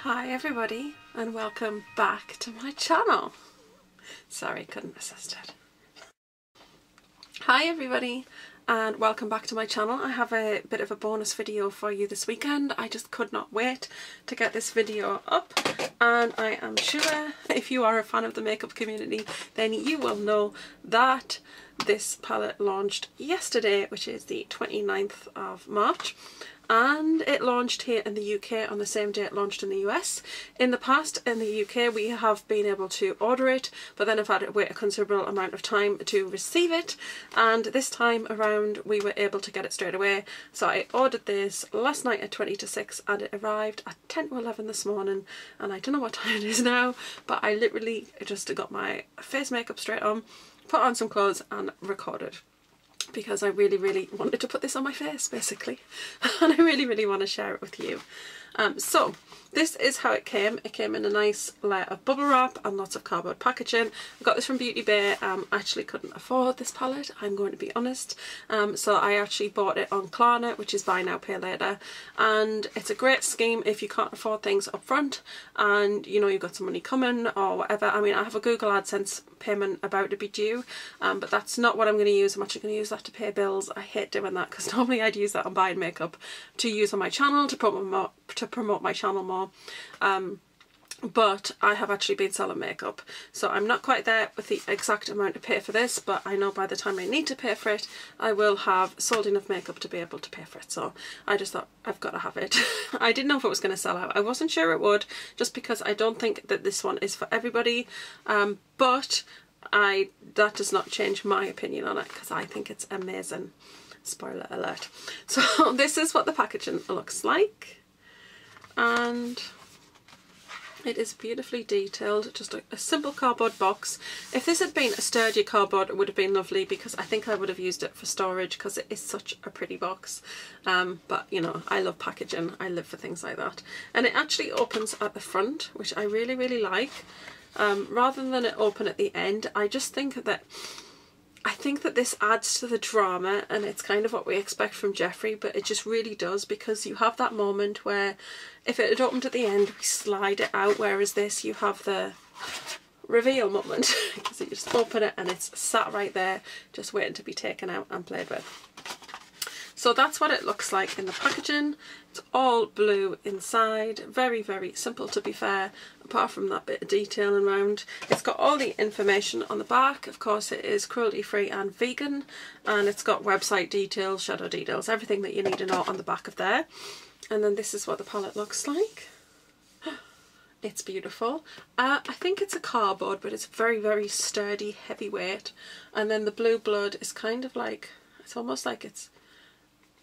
Hi everybody and welcome back to my channel. Sorry, couldn't resist it. Hi everybody and welcome back to my channel. I have a bit of a bonus video for you this weekend. I just could not wait to get this video up, and I am sure if you are a fan of the makeup community then you will know that this palette launched yesterday, which is the 29th of March. And it launched here in the UK on the same day it launched in the US. In the past, in the UK, we have been able to order it, but then I've had to wait a considerable amount of time to receive it. And this time around, we were able to get it straight away. So I ordered this last night at 20 to 6 and it arrived at 10 to 11 this morning. And I don't know what time it is now, but I literally just got my face makeup straight on, put on some clothes and recorded. Because I really wanted to put this on my face, basically, and I really want to share it with you. So this is how it came. It came in a nice layer of bubble wrap and lots of cardboard packaging. I got this from Beauty Bay. I actually couldn't afford this palette, I'm going to be honest, so I actually bought it on Klarna, which is buy now pay later, and it's a great scheme if you can't afford things up front and you know you've got some money coming or whatever. I mean, I have a Google AdSense payment about to be due, but that's not what I'm going to use. I'm actually going to use that to pay bills. I hate doing that because normally I'd use that on buying makeup to use on my channel to promote my channel more, but I have actually been selling makeup, so I'm not quite there with the exact amount to pay for this, but I know by the time I need to pay for it I will have sold enough makeup to be able to pay for it. So I just thought I've got to have it. I didn't know if it was going to sell out. I wasn't sure it would, just because I don't think that this one is for everybody, but that does not change my opinion on it because I think it's amazing. Spoiler alert. So this is what the packaging looks like, and it is beautifully detailed. Just a simple cardboard box. If this had been a sturdier cardboard it would have been lovely, because I think I would have used it for storage because it is such a pretty box, but you know, I love packaging, I live for things like that. And it actually opens at the front, which I really like, rather than it open at the end. I think that this adds to the drama, and it's kind of what we expect from Jeffree, but it just really does, because you have that moment where if it had opened at the end we slide it out, whereas this you have the reveal moment because you just open it and it's sat right there just waiting to be taken out and played with. So that's what it looks like in the packaging. It's all blue inside, very simple to be fair, apart from that bit of detailing around. It's got all the information on the back. Of course it is cruelty free and vegan, and it's got website details, shadow details, everything that you need to know on the back of there. And then this is what the palette looks like. It's beautiful. I think it's a cardboard, but it's very sturdy, heavyweight. And then the blue blood is kind of like, it's almost like it's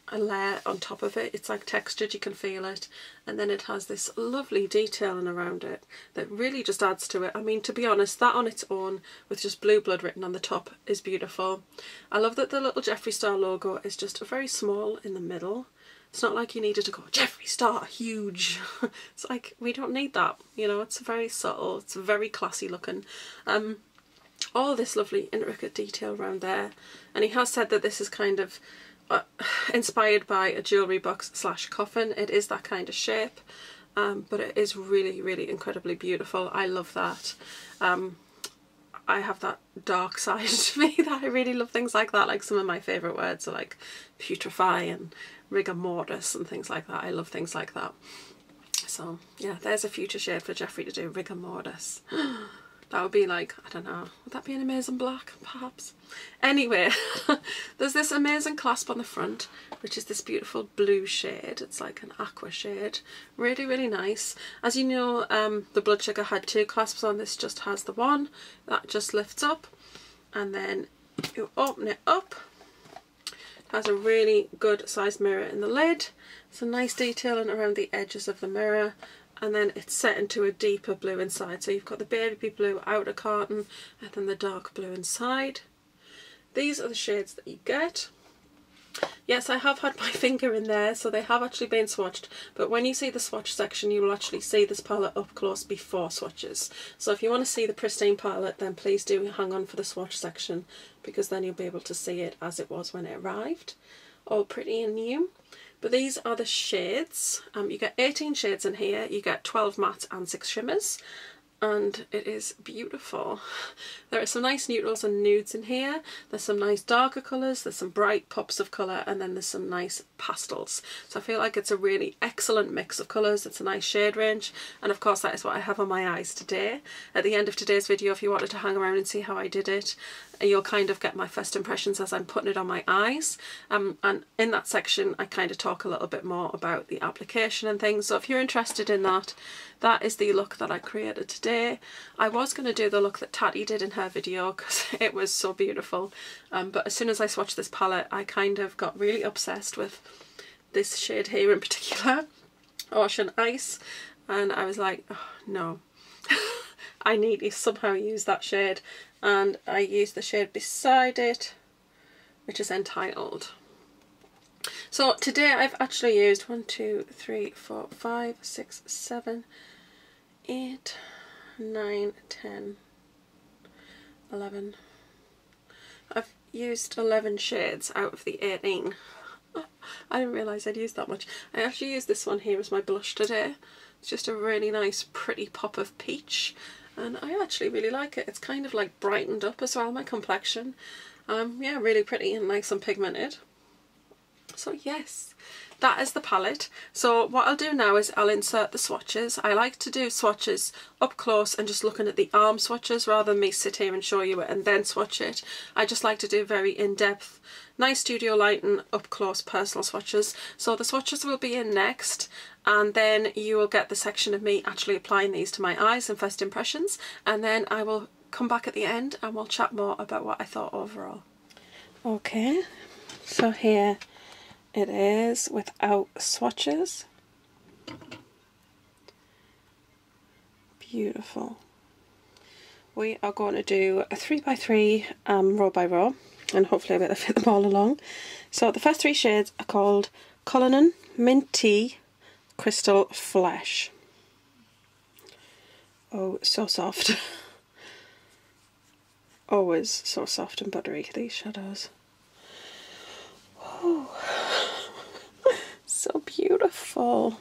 a layer on top of it. It's like textured, you can feel it, and then it has this lovely detailing around it that really just adds to it. I mean, to be honest, that on its own with just blue blood written on the top is beautiful. I love that the little Jeffree Star logo is just very small in the middle. It's not like you needed to go Jeffree Star huge. It's like, we don't need that, you know. It's very subtle, it's very classy looking. All this lovely intricate detail around there, and he has said that this is kind of inspired by a jewellery box slash coffin. It is that kind of shape, but it is really incredibly beautiful. I love that. I have that dark side to me that I really love things like that. Like, some of my favourite words are like putrefy and rigor mortis and things like that. I love things like that. So yeah, there's a future shade for Jeffree to do, rigor mortis. That would be like, I don't know, would that be an amazing black, perhaps? Anyway, there's this amazing clasp on the front, which is this beautiful blue shade. It's like an aqua shade. Really nice. As you know, the blood sugar had two clasps on. This just has the one. That just lifts up, and then you open it up. It has a really good sized mirror in the lid. Some nice detailing around the edges of the mirror. And then it's set into a deeper blue inside. So you've got the baby blue outer carton and then the dark blue inside. These are the shades that you get. Yes, I have had my finger in there, so they have actually been swatched, but when you see the swatch section you will actually see this palette up close before swatches. So if you want to see the pristine palette, then please do hang on for the swatch section, because then you'll be able to see it as it was when it arrived. All pretty and new. But these are the shades. You get 18 shades in here, you get 12 matte and 6 shimmers, and it is beautiful. There are some nice neutrals and nudes in here, there's some nice darker colours, there's some bright pops of colour, and then there's some nice pastels. So I feel like it's a really excellent mix of colours, it's a nice shade range, and of course that is what I have on my eyes today. At the end of today's video, if you wanted to hang around and see how I did it, you'll kind of get my first impressions as I'm putting it on my eyes, and in that section I kind of talk a little bit more about the application and things. So if you're interested in that, that is the look that I created today. I was going to do the look that Tatty did in her video because it was so beautiful, but as soon as I swatched this palette I kind of got really obsessed with this shade here in particular, Ocean Ice, and I was like, oh, no. I need to somehow use that shade, and I used the shade beside it, which is Entitled. So today I've actually used 1, 2, 3, 4, 5, 6, 7, 8, 9, 10, 11. I've used 11 shades out of the 18. I didn't realise I'd used that much. I actually used this one here as my blush today. It's just a really nice pretty pop of peach, and I actually really like it. It's kind of like brightened up as well my complexion. Yeah, really pretty and nice and pigmented. So yes, that is the palette. So what I'll do now is I'll insert the swatches. I like to do swatches up close and just looking at the arm swatches rather than me sit here and show you it and then swatch it. I just like to do very in-depth, nice studio lighting, up close personal swatches. So the swatches will be in next, and then you will get the section of me actually applying these to my eyes and first impressions, and then I will come back at the end and we'll chat more about what I thought overall. Okay, so here it is without swatches. Beautiful. We are going to do a 3x3 row by row, and hopefully I'll be able to fit them all along. So the first 3 shades are called Cullinan, Mint Tea, Crystal Flesh. Oh, so soft. Always so soft and buttery, these shadows. Oh. So beautiful.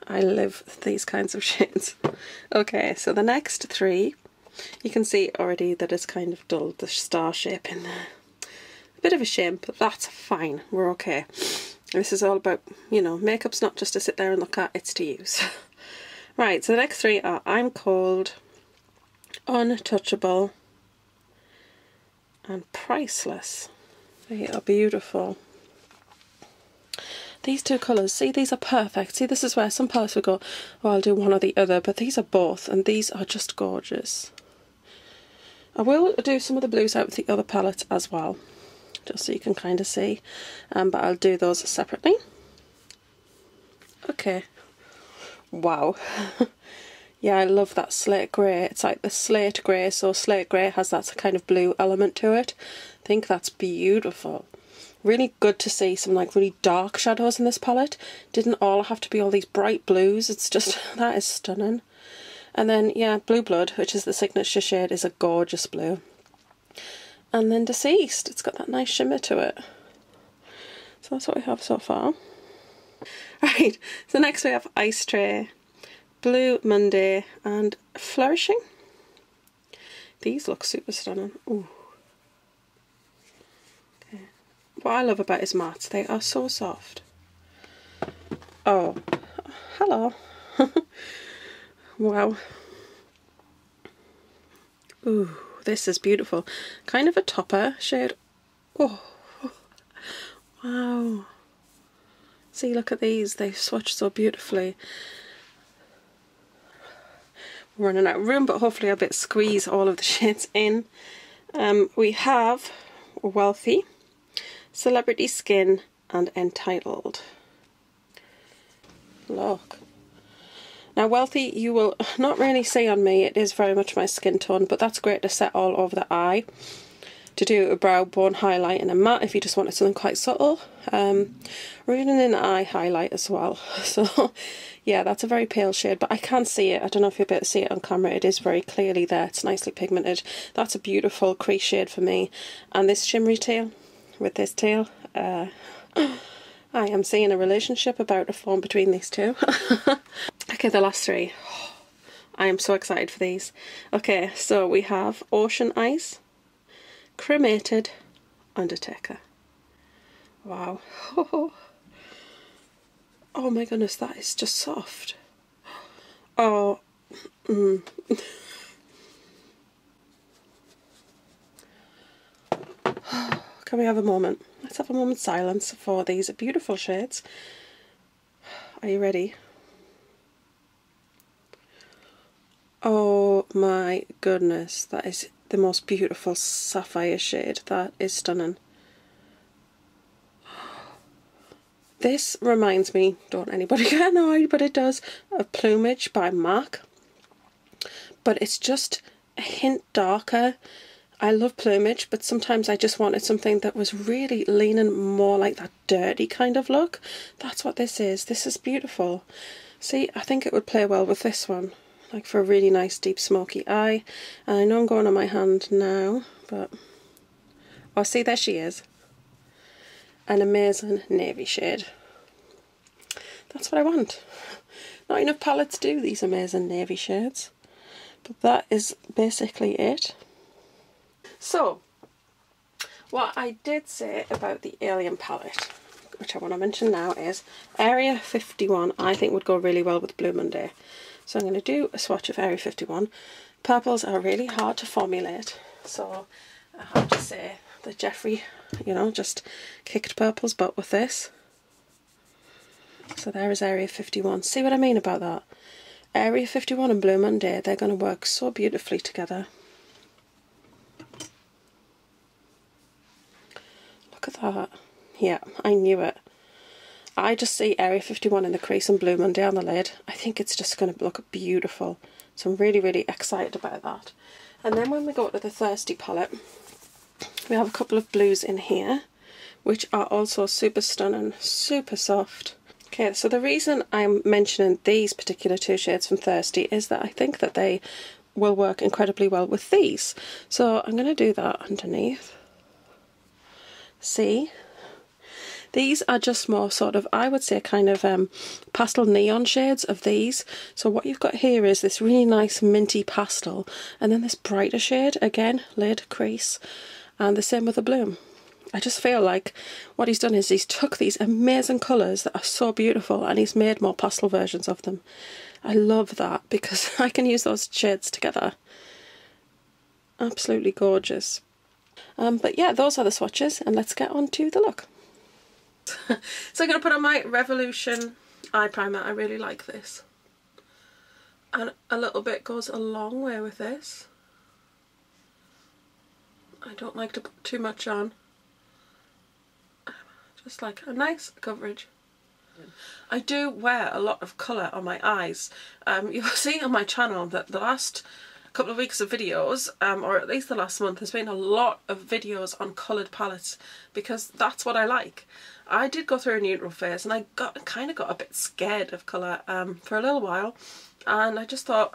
I love these kinds of shades. Okay, so the next 3, you can see already that it's kind of dulled the star shape in there. A bit of a shame, but that's fine. We're okay. This is all about, you know, makeup's not just to sit there and look at, it's to use. Right, so the next 3 are I'm Cold, Untouchable, and Priceless. They are beautiful. These 2 colours, see, these are perfect. See, this is where some palettes would go, oh, I'll do one or the other, but these are both, and these are just gorgeous. I will do some of the blues out with the other palettes as well, just so you can kind of see, but I'll do those separately. Okay. Wow. Yeah, I love that slate grey. It's like the slate grey, so slate grey has that kind of blue element to it. I think that's beautiful. Really good to see some like really dark shadows in this palette. Didn't all have to be all these bright blues. It's just, that is stunning. And then, yeah, Blue Blood, which is the signature shade, is a gorgeous blue. And then Deceased, it's got that nice shimmer to it. So that's what we have so far. Right, so next we have Ice Tray, Blue Monday, and Flourishing. These look super stunning. Ooh. Okay. What I love about his mattes, they are so soft. Oh, hello. Wow. Ooh, this is beautiful. Kind of a topper shade. Oh, wow. See, look at these. They swatch so beautifully. We're running out of room, but hopefully I'll be able to squeeze all of the shades in. We have Wealthy, Celebrity Skin, and Entitled. Look. Now Wealthy you will not really see on me, it is very much my skin tone, but that's great to set all over the eye. To do a brow bone highlight and a matte if you just wanted something quite subtle. Or even an eye highlight as well. So yeah, that's a very pale shade, but I can see it. I don't know if you'll be able to see it on camera. It is very clearly there. It's nicely pigmented. That's a beautiful crease shade for me. And this shimmery tail with this tail, I am seeing a relationship about to form between these two. Okay, the last three. I am so excited for these. Okay, so we have Ocean Ice, Cremated, Undertaker. Wow. Oh my goodness, that is just soft. Oh. Can we have a moment? Let's have a moment's silence for these beautiful shades. Are you ready? Oh my goodness, that is the most beautiful sapphire shade. That is stunning. This reminds me, don't anybody get annoyed, but it does, of Plumage by MAC. But it's just a hint darker. I love Plumage, but sometimes I just wanted something that was really leaning more like that dirty kind of look. That's what this is. This is beautiful. See, I think it would play well with this one, like for a really nice deep smoky eye. And I know I'm going on my hand now, but... oh, see, there she is. An amazing navy shade. That's what I want. Not enough palettes do these amazing navy shades, but that is basically it. So, what I did say about the Alien palette, which I want to mention now, is Area 51 I think would go really well with Blue Monday. So I'm going to do a swatch of Area 51. Purples are really hard to formulate, so I have to say that Jeffree, you know, just kicked purple's butt with this. So there is Area 51. See what I mean about that? Area 51 and Blue Monday, they're going to work so beautifully together. Look at that. Yeah, I knew it. I just see Area 51 in the crease and Blue Monday on the lid. I think it's just going to look beautiful. So I'm really, really excited about that. And then when we go to the Thirsty palette, we have a couple of blues in here, which are also super stunning, super soft. Okay, so the reason I'm mentioning these particular two shades from Thirsty is that I think that they will work incredibly well with these. So I'm going to do that underneath. See? These are just more sort of, I would say, kind of pastel neon shades of these. So what you've got here is this really nice minty pastel, and then this brighter shade, again, lid, crease, and the same with the bloom. I just feel like what he's done is he's took these amazing colours that are so beautiful and he's made more pastel versions of them. I love that because I can use those shades together. Absolutely gorgeous. But yeah, those are the swatches, and let's get on to the look. So I'm going to put on my Revolution eye primer. I really like this. And a little bit goes a long way with this. I don't like to put too much on. Just like a nice coverage. I do wear a lot of colour on my eyes. You'll see on my channel that the last couple of weeks of videos, or at least the last month, there's been a lot of videos on coloured palettes because that's what I like. I did go through a neutral phase and I kind of got a bit scared of colour for a little while, and I just thought,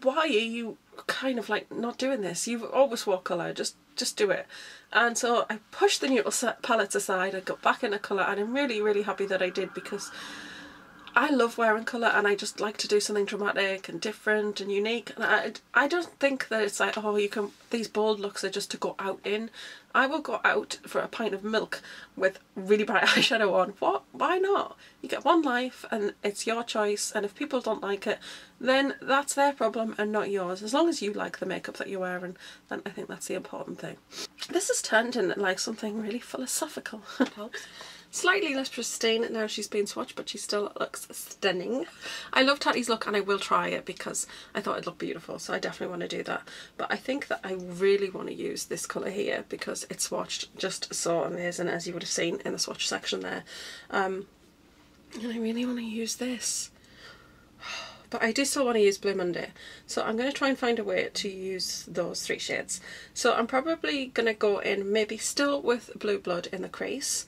why are you kind of like not doing this? You've always wore colour, just do it. And so I pushed the neutral palettes aside, I got back into colour, and I'm really, really happy that I did because I love wearing colour and I just like to do something dramatic and different and unique. And I don't think that it's like, oh, you can, these bold looks are just to go out in. I will go out for a pint of milk with really bright eyeshadow on. What? Why not? You get one life and it's your choice, and if people don't like it, then that's their problem and not yours. As long as you like the makeup that you're wearing, then I think that's the important thing. This has turned into like something really philosophical. It helps. Slightly less pristine now she's been swatched, but she still looks stunning. I love Tatty's look and I will try it because I thought it looked beautiful, so I definitely want to do that. But I think that I really want to use this colour here because it's swatched just so amazing, as you would have seen in the swatch section there. And I really want to use this. But I do still want to use Blue Monday, so I'm going to try and find a way to use those three shades. So I'm probably going to go in maybe still with Blue Blood in the crease,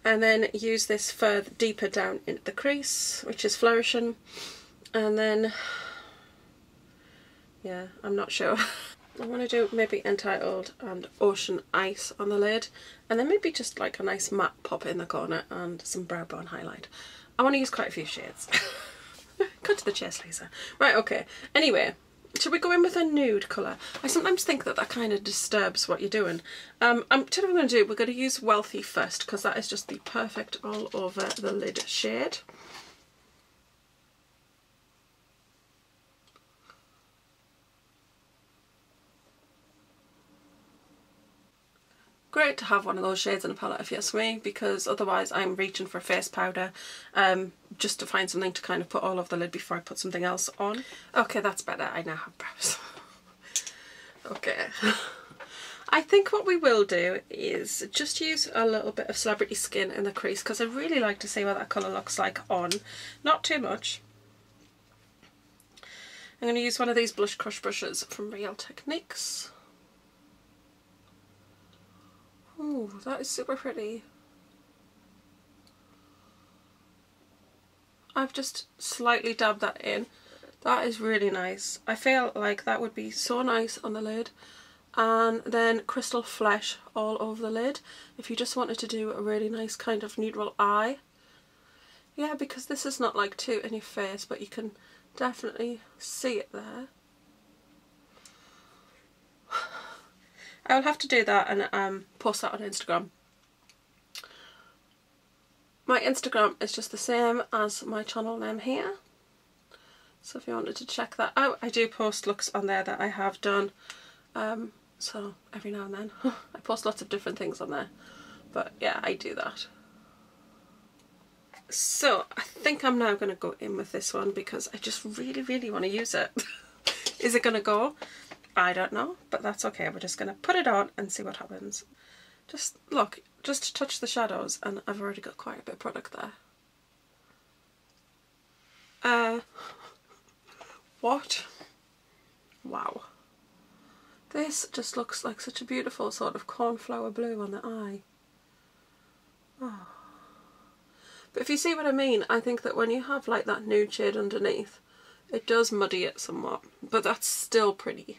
and then use this further deeper down into the crease, which is Flourishing, and then, yeah, I'm not sure. I want to do maybe Entitled and Ocean Ice on the lid, and then maybe just like a nice matte pop in the corner and some brow bone highlight. I want to use quite a few shades. Cut to the chase, Lisa. Right, okay. Anyway, should we go in with a nude colour? I sometimes think that that kind of disturbs what you're doing. Tell you what we're going to do. We're going to use Wealthy first, because that is just the perfect all over the lid shade. Great to have one of those shades in a palette if you ask me, because otherwise I'm reaching for face powder just to find something to kind of put all over the lid before I put something else on. Okay, that's better. I now have brows. Okay. I think what we will do is just use a little bit of Celebrity Skin in the crease, because I really like to see what that colour looks like on. Not too much. I'm going to use one of these blush crush brushes from Real Techniques. Oh, that is super pretty. I've just slightly dabbed that in. That is really nice. I feel like that would be so nice on the lid. And then Crystal Flesh all over the lid if you just wanted to do a really nice kind of neutral eye. Yeah, because this is not like too in your face, but you can definitely see it there. I'll have to do that and post that on Instagram. My Instagram is just the same as my channel name here, so if you wanted to check that out, I do post looks on there that I have done, so every now and then. I post lots of different things on there, but yeah, I do that. So I think I'm now going to go in with this one because I just really want to use it. Is it going to go? I don't know, but that's okay. We're just going to put it on and see what happens. Just look, just touch the shadows and I've already got quite a bit of product there. What? Wow. This just looks like such a beautiful sort of cornflower blue on the eye. Oh. But if you see what I mean, I think that when you have like that nude shade underneath, it does muddy it somewhat, but that's still pretty.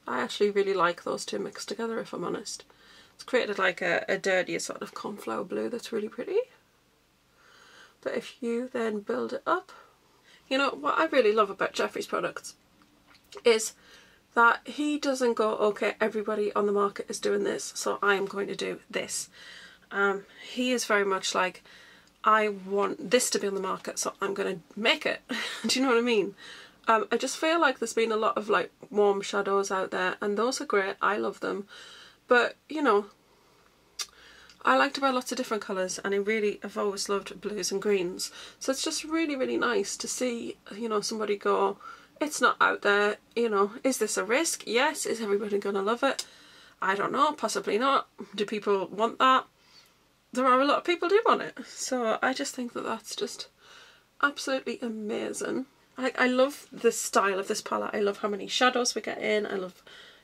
I actually really like those two mixed together, if I'm honest. It's created like a dirtier sort of cornflower blue that's really pretty. But if you then build it up, you know, what I really love about Jeffree's products is that he doesn't go, okay, everybody on the market is doing this, so I am going to do this. He is very much like, I want this to be on the market, so I'm going to make it. Do you know what I mean? I just feel like there's been a lot of like warm shadows out there, and those are great, I love them, but you know, I like to buy lots of different colours, and I've always loved blues and greens, so it's just really nice to see, you know, somebody go, it's not out there, you know, is this a risk? Yes. Is everybody gonna love it? I don't know, possibly not. Do people want that? There are a lot of people do want it, so I just think that that's just absolutely amazing. I love the style of this palette. I love how many shadows we get in. I love,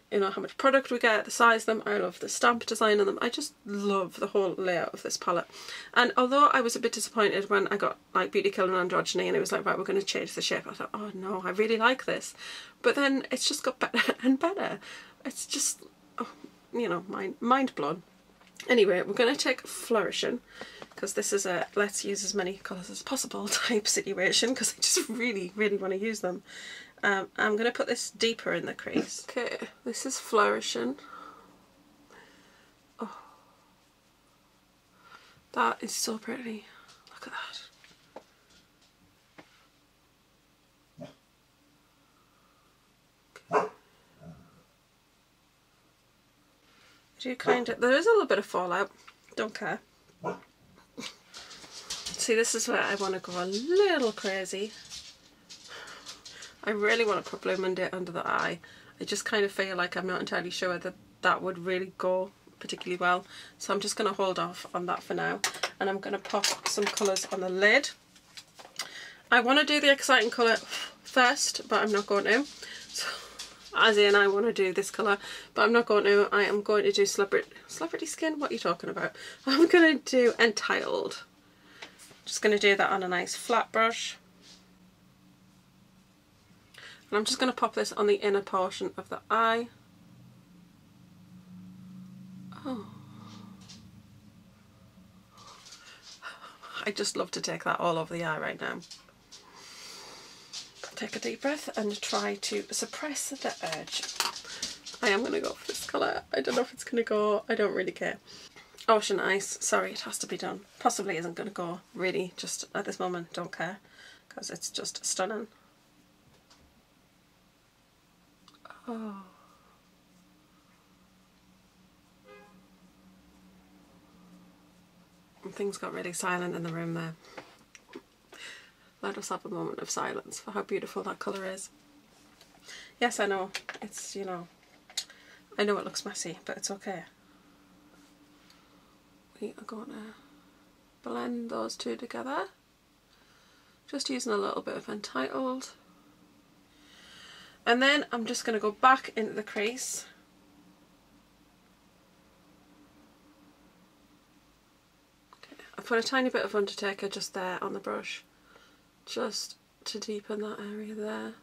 you know, how much product we get, the size of them. I love the stamp design on them. I just love the whole layout of this palette. And although I was a bit disappointed when I got like Beauty Killer and Androgyny and it was like, right, we're going to change the shape, I thought, oh no, I really like this. But then it's just got better and better. It's just, oh, you know, mind blown. Anyway, we're going to take Flourishing, because this is a let's use as many colours as possible type situation, because I just really want to use them. I'm going to put this deeper in the crease. Okay, this is Flourishing. Oh, that is so pretty. Look at that. There is a little bit of fallout, don't care. See, this is where I want to go a little crazy. I really want to put Blue Monday under the eye. I just kind of feel like I'm not entirely sure that that would really go particularly well, so I'm just going to hold off on that for now, and I'm going to pop some colours on the lid. I want to do the exciting colour first, but I'm not going to. So, as in, I want to do this colour, but I'm not going to. I am going to do Celebrity Skin? What are you talking about? I'm going to do Entitled. Just going to do that on a nice flat brush. And I'm just going to pop this on the inner portion of the eye. Oh. I just love to take that all over the eye right now. Take a deep breath and try to suppress the urge. I am going to go for this colour. I don't know if it's going to go. I don't really care. Ocean Ice. Sorry, it has to be done. Possibly isn't going to go. Really, just at this moment, don't care. Because it's just stunning. Oh. And things got really silent in the room there. Let us have a moment of silence for how beautiful that colour is. Yes, I know. It's, you know, I know it looks messy, but it's okay. We are going to blend those two together. Just using a little bit of Entitled. And then I'm just going to go back into the crease. Okay. I put a tiny bit of Undertaker just there on the brush, just to deepen that area there.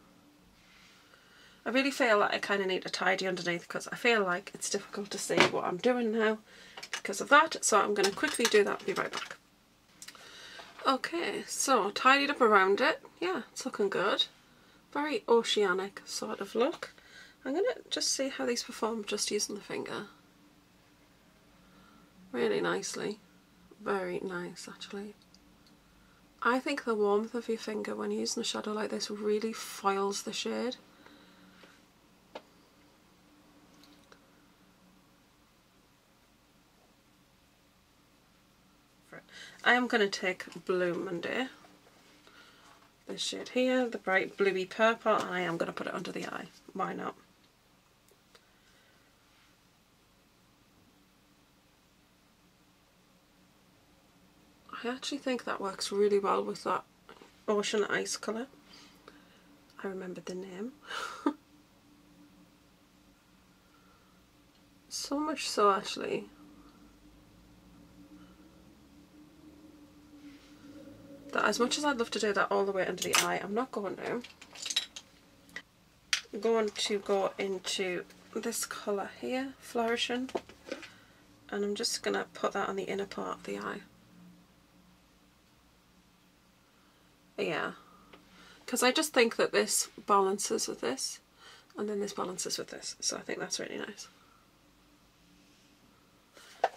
I really feel like I kind of need to tidy underneath because I feel like it's difficult to see what I'm doing now because of that. So I'm going to quickly do that and be right back. Okay, so tidied up around it. Yeah, it's looking good. Very oceanic sort of look. I'm going to just see how these perform just using the finger. Really nicely. Very nice actually. I think the warmth of your finger when using a shadow like this really foils the shade. I am going to take Blue Monday, this shade here, the bright bluey purple, and I am going to put it under the eye. Why not? I actually think that works really well with that Ocean Ice colour. I remembered the name. So much so actually that as much as I'd love to do that all the way under the eye, I'm not going to. I'm going to go into this colour here, Flourishing, and I'm just going to put that on the inner part of the eye. Yeah, because I just think that this balances with this, and then this balances with this, so I think that's really nice.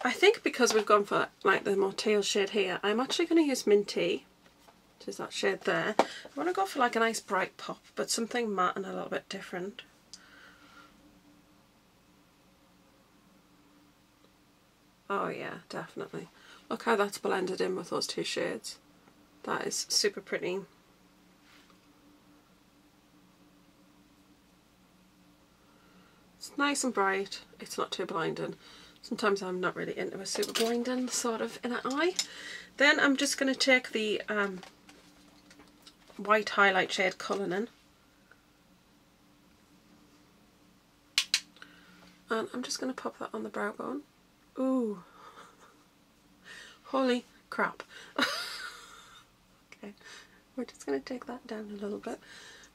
I think because we've gone for like the more teal shade here, I'm actually going to use Minty, which is that shade there. I want to go for like a nice bright pop, but something matte and a little bit different. Oh yeah, definitely. Look how that's blended in with those two shades. That is super pretty. It's nice and bright. It's not too blinding. Sometimes I'm not really into a super blinding sort of inner eye. Then I'm just going to take the white highlight shade Cullinan, and I'm just going to pop that on the brow bone. Ooh, holy crap. Okay, we're just going to take that down a little bit,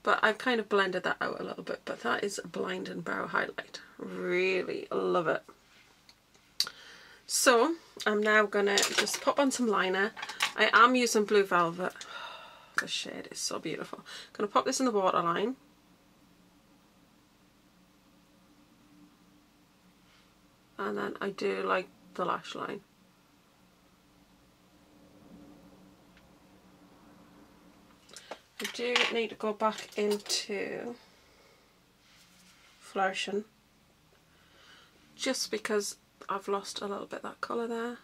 but I've kind of blended that out a little bit, but that is a blinding brow highlight. Really love it. So I'm now going to just pop on some liner. I am using Blue Velvet. The shade is so beautiful. I'm going to pop this in the waterline. And then I do like the lash line. I do need to go back into Flourishing, just because I've lost a little bit of that colour there.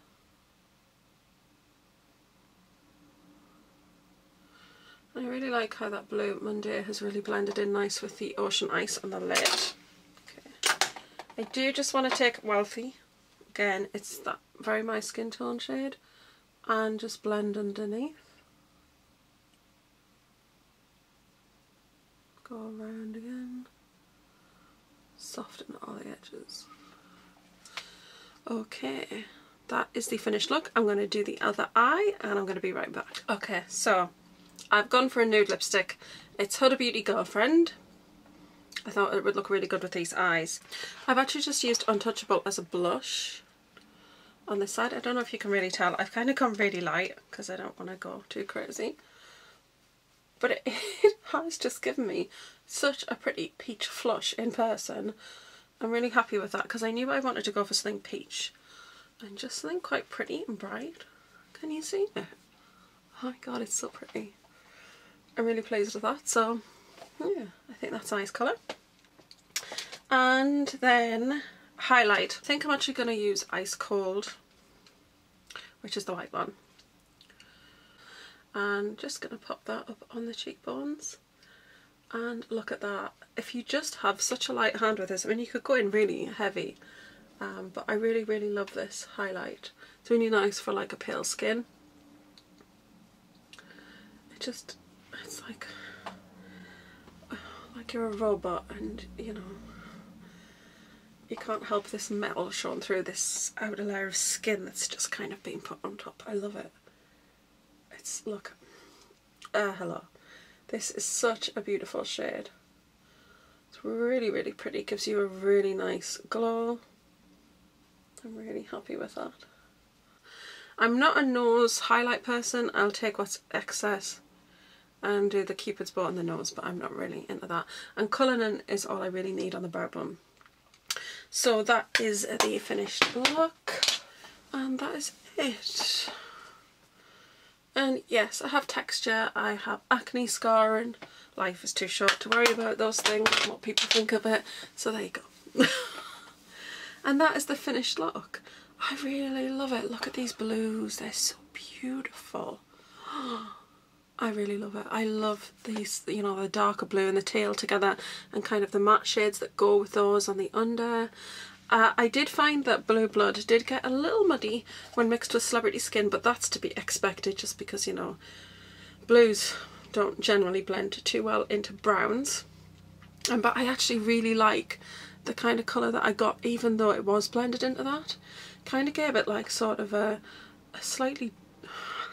I really like how that Blue Monday has really blended in nice with the Ocean Ice on the lid. Okay. I do just want to take Wealthy. Again, it's that very my skin tone shade, and just blend underneath. Go around again. Soften all the edges. Okay, that is the finished look. I'm going to do the other eye and I'm going to be right back. Okay, so I've gone for a nude lipstick. It's Huda Beauty Girlfriend. I thought it would look really good with these eyes. I've actually just used Untouchable as a blush. on this side. I don't know if you can really tell. I've kind of gone really light because I don't want to go too crazy. But it has just given me such a pretty peach flush in person. I'm really happy with that because I knew I wanted to go for something peach and just something quite pretty and bright. Can you see it? Oh my god, it's so pretty. I'm really pleased with that. So yeah, I think that's a nice colour. And then highlight. I think I'm actually going to use Ice Cold, which is the white one. And just going to pop that up on the cheekbones. And look at that. If you just have such a light hand with this, I mean, you could go in really heavy, but I really, really love this highlight. It's really nice for like a pale skin. It's like you're a robot, and you know, you can't help this metal showing through this outer layer of skin that's just kind of being put on top. I love it. It's, look, hello. This is such a beautiful shade. It's really, really pretty. Gives you a really nice glow. I'm really happy with that. I'm not a nose highlight person. I'll take what's excess and do the Cupid's bow on the nose, but I'm not really into that. And colouring is all I really need on the brow bone. So that is the finished look, and that is it. And yes, I have texture, I have acne scarring. Life is too short to worry about those things and what people think of it. So there you go. And that is the finished look. I really love it. Look at these blues, they're so beautiful. I really love it. I love these, you know, the darker blue and the teal together, and kind of the matte shades that go with those on the under. I did find that Blue Blood did get a little muddy when mixed with Celebrity Skin, but that's to be expected just because, you know, blues don't generally blend too well into browns. But I actually really like the kind of colour that I got, even though it was blended into that. Kind of gave it like sort of a slightly,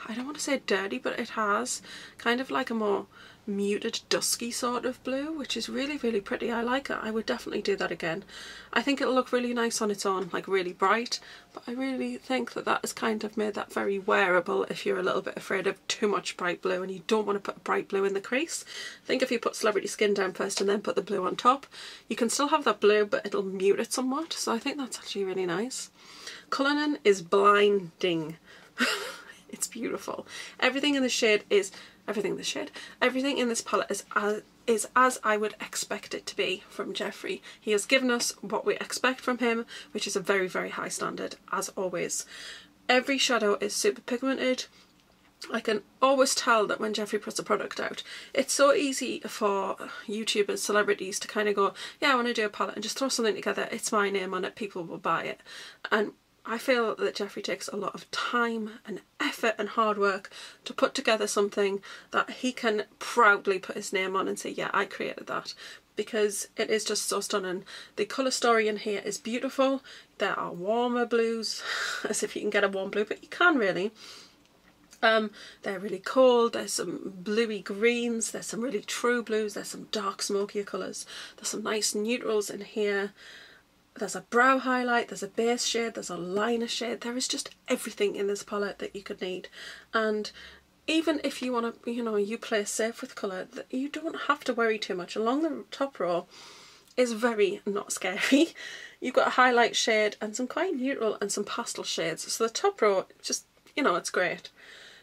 I don't want to say dirty, but it has kind of like a more muted dusky sort of blue, which is really, really pretty. I like it. I would definitely do that again. I think it'll look really nice on its own, like really bright, but I really think that that has kind of made that very wearable if you're a little bit afraid of too much bright blue and you don't want to put bright blue in the crease. I think if you put Celebrity Skin down first and then put the blue on top, you can still have that blue, but it'll mute it somewhat, so I think that's actually really nice. Colouring is blinding. It's beautiful. Everything in the shade is everything in this palette is as I would expect it to be from Jeffree. He has given us what we expect from him, which is a very, very high standard, as always. Every shadow is super pigmented. I can always tell that when Jeffree puts a product out, it's so easy for YouTubers, celebrities to kind of go, yeah, I want to do a palette, and just throw something together, it's my name on it, people will buy it. And I feel that Jeffree takes a lot of time and effort and hard work to put together something that he can proudly put his name on and say, yeah, I created that, because it is just so stunning. The colour story in here is beautiful. There are warmer blues, as if you can get a warm blue, but you can really. They're really cold, there's some bluey greens, there's some really true blues, there's some dark smokier colours, there's some nice neutrals in here. There's a brow highlight, there's a base shade, there's a liner shade. There is just everything in this palette that you could need. And even if you want to, you know, you play safe with colour, you don't have to worry too much. Along the top row is very not scary. You've got a highlight shade and some quite neutral and some pastel shades. So the top row, just, you know, it's great.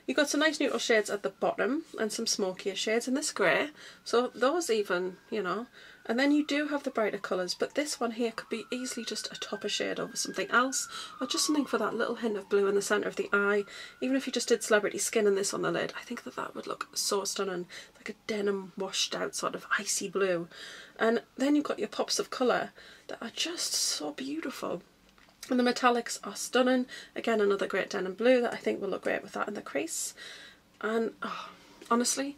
You've got some nice neutral shades at the bottom and some smokier shades in this grey. So those even, you know. And then you do have the brighter colours, but this one here could be easily just a topper shade over something else, or just something for that little hint of blue in the centre of the eye. Even if you just did Celebrity Skin and this on the lid, I think that that would look so stunning, like a denim washed out sort of icy blue. And then you've got your pops of colour that are just so beautiful. And the metallics are stunning. Again, another great denim blue that I think will look great with that in the crease. And oh, honestly,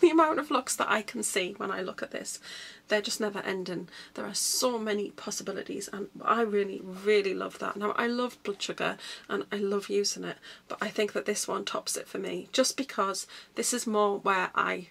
the amount of looks that I can see when I look at this, they're just never ending. There are so many possibilities, and I really, really love that. Now, I love blood sugar and I love using it, but I think that this one tops it for me, just because this is more where I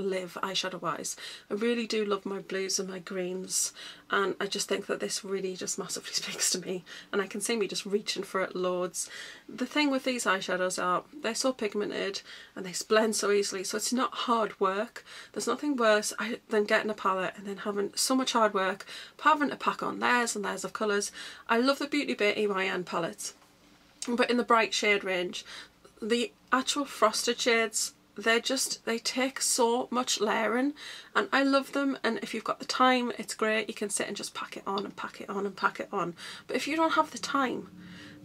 live eyeshadow wise. I really do love my blues and my greens, and I just think that this really just massively speaks to me, and I can see me just reaching for it loads. The thing with these eyeshadows are they're so pigmented and they blend so easily, so it's not hard work. There's nothing worse than getting a palette and then having so much hard work, having to pack on layers and layers of colours. I love the Beauty Bay EYN palettes, but in the bright shade range, the actual frosted shades, they take so much layering, and I love them. And if you've got the time, it's great, you can sit and just pack it on and pack it on and pack it on. But if you don't have the time,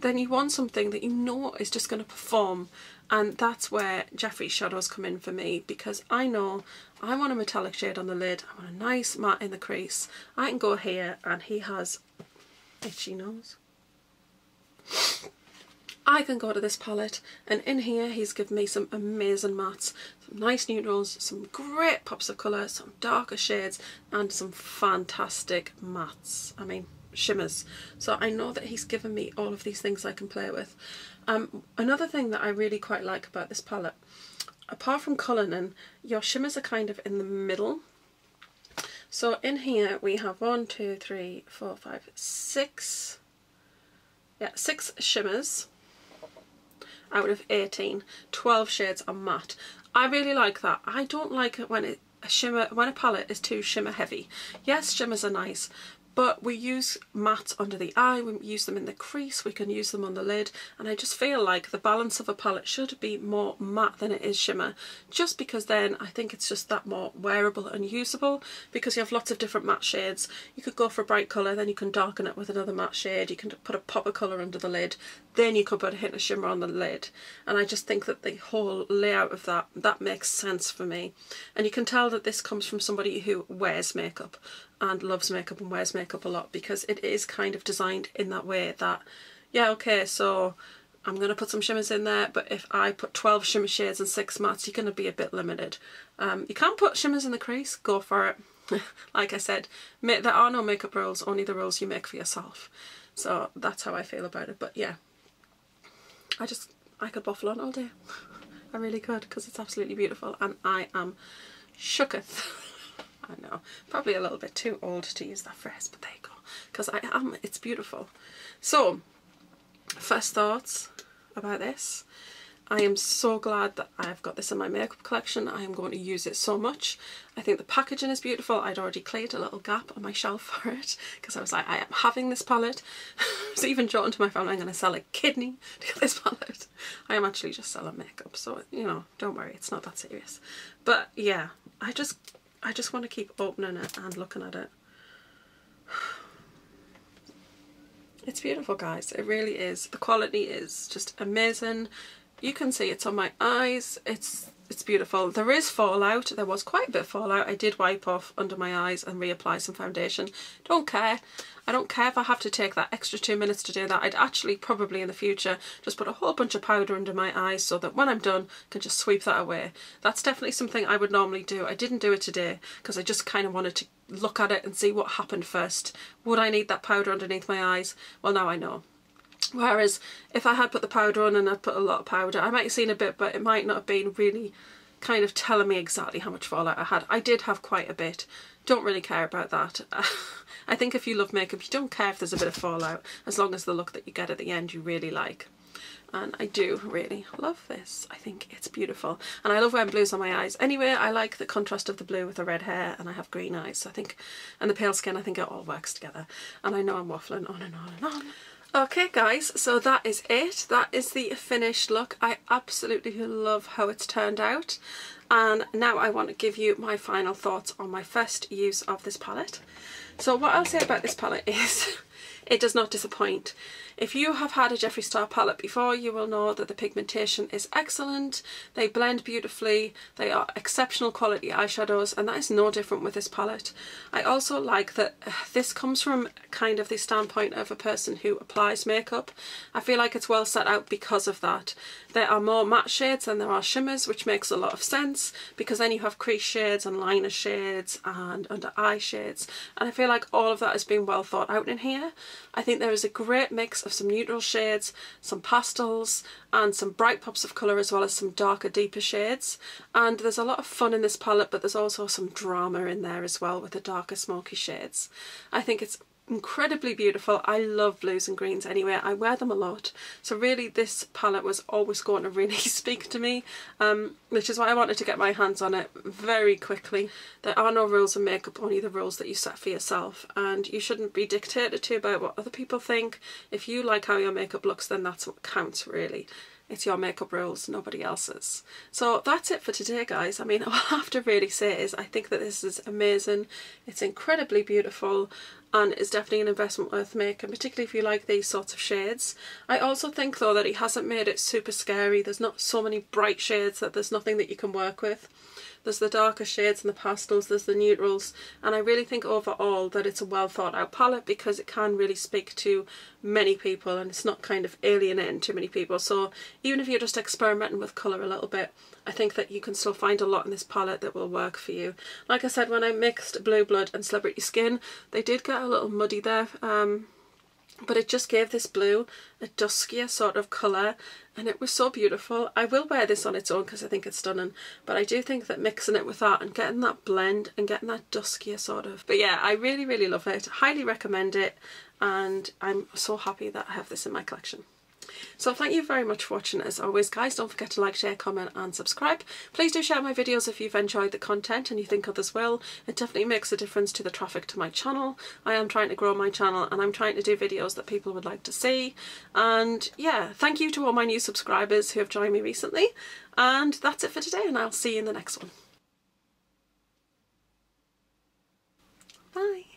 then you want something that you know is just going to perform, and that's where Jeffree shadows come in for me, because I know I want a metallic shade on the lid, I want a nice matte in the crease. I can go here, and he has itchy nose. I can go to this palette, and in here he's given me some amazing mattes, some nice neutrals, some great pops of colour, some darker shades, and some fantastic mattes. I mean, shimmers. So I know that he's given me all of these things I can play with. Another thing that I really quite like about this palette, apart from colouring, your shimmers are kind of in the middle. So in here we have 1, 2, 3, 4, 5, 6. Yeah, 6 shimmers out of 18. 12 shades are matte. I really like that. I don't like it when a palette is too shimmer heavy. Yes, shimmers are nice, but we use mattes under the eye, we use them in the crease, we can use them on the lid, and I just feel like the balance of a palette should be more matte than it is shimmer, just because then I think it's just that more wearable and usable, because you have lots of different matte shades. You could go for a bright colour, then you can darken it with another matte shade, you can put a pop of colour under the lid, then you could put a hint of shimmer on the lid, and I just think that the whole layout of that makes sense for me. And you can tell that this comes from somebody who wears makeup and loves makeup and wears makeup a lot, because it is kind of designed in that way that, yeah, okay, so I'm going to put some shimmers in there, but if I put 12 shimmer shades and 6 mattes, you're going to be a bit limited. You can put shimmers in the crease, go for it. Like I said, there are no makeup rules, only the rules you make for yourself. So that's how I feel about it. But yeah, I could waffle on all day. I really could, because it's absolutely beautiful, and I am shooketh. I know, probably a little bit too old to use that phrase, but there you go, because it's beautiful. So, first thoughts about this. I am so glad that I've got this in my makeup collection. I am going to use it so much. I think the packaging is beautiful. I'd already cleared a little gap on my shelf for it, because I was like, I am having this palette. I was even joking to my family, I'm going to sell a kidney to get this palette. I am actually just selling makeup, so, you know, don't worry, it's not that serious. But yeah, I just want to keep opening it and looking at it. It's beautiful, guys. It really is. The quality is just amazing. You can see it's on my eyes. It's beautiful. There is fallout. There was quite a bit of fallout. I did wipe off under my eyes and reapply some foundation. Don't care. I don't care if I have to take that extra 2 minutes to do that. I'd actually probably in the future just put a whole bunch of powder under my eyes, so that when I'm done I can just sweep that away. That's definitely something I would normally do. I didn't do it today because I just kind of wanted to look at it and see what happened first. Would I need that powder underneath my eyes? Well, now I know. Whereas if I had put the powder on and I'd put a lot of powder, I might have seen a bit, but it might not have been really kind of telling me exactly how much fallout I had. I did have quite a bit. Don't really care about that. I think if you love makeup, you don't care if there's a bit of fallout, as long as the look that you get at the end you really like. And I do really love this. I think it's beautiful. And I love wearing blues on my eyes. Anyway, I like the contrast of the blue with the red hair, and I have green eyes, so I think, and the pale skin, I think it all works together. And I know I'm waffling on and on and on. Okay guys, so that is it. That is the finished look. I absolutely love how it's turned out. And now I want to give you my final thoughts on my first use of this palette. So what I'll say about this palette is it does not disappoint. If you have had a Jeffree Star palette before, you will know that the pigmentation is excellent. They blend beautifully. They are exceptional quality eyeshadows, and that is no different with this palette. I also like that this comes from kind of the standpoint of a person who applies makeup. I feel like it's well set out because of that. There are more matte shades than there are shimmers, which makes a lot of sense, because then you have crease shades and liner shades and under eye shades, and I feel like all of that has been well thought out in here. there. I think there is a great mix of some neutral shades, some pastels, and some bright pops of colour, as well as some darker, deeper shades. And there's a lot of fun in this palette, but there's also some drama in there as well with the darker, smoky shades. I think it's incredibly beautiful. I love blues and greens anyway. I wear them a lot, so really this palette was always going to really speak to me, which is why I wanted to get my hands on it very quickly. There are no rules in makeup, only the rules that you set for yourself, and you shouldn't be dictated to by what other people think. If you like how your makeup looks, then that's what counts really. It's your makeup rules, nobody else's. So that's it for today, guys. I mean, all I have to really say is I think that this is amazing. It's incredibly beautiful, and it's definitely an investment worth making, particularly if you like these sorts of shades. I also think though that he hasn't made it super scary. There's not so many bright shades that there's nothing that you can work with. There's the darker shades and the pastels, there's the neutrals, and I really think overall that it's a well thought out palette because it can really speak to many people and it's not kind of alienating too many people. So even if you're just experimenting with colour a little bit, I think that you can still find a lot in this palette that will work for you. Like I said, when I mixed Blue Blood and Celebrity Skin, they did get a little muddy there, but it just gave this blue a duskier sort of colour, and it was so beautiful. I will wear this on its own because I think it's stunning, but I do think that mixing it with that and getting that blend and getting that duskier sort of, but yeah, I really love it. Highly recommend it, and I'm so happy that I have this in my collection. So thank you very much for watching. As always, guys, don't forget to like, share, comment and subscribe. Please do share my videos if you've enjoyed the content and you think others will. It definitely makes a difference to the traffic to my channel. I am trying to grow my channel and I'm trying to do videos that people would like to see. And yeah, thank you to all my new subscribers who have joined me recently. And that's it for today, and I'll see you in the next one. Bye.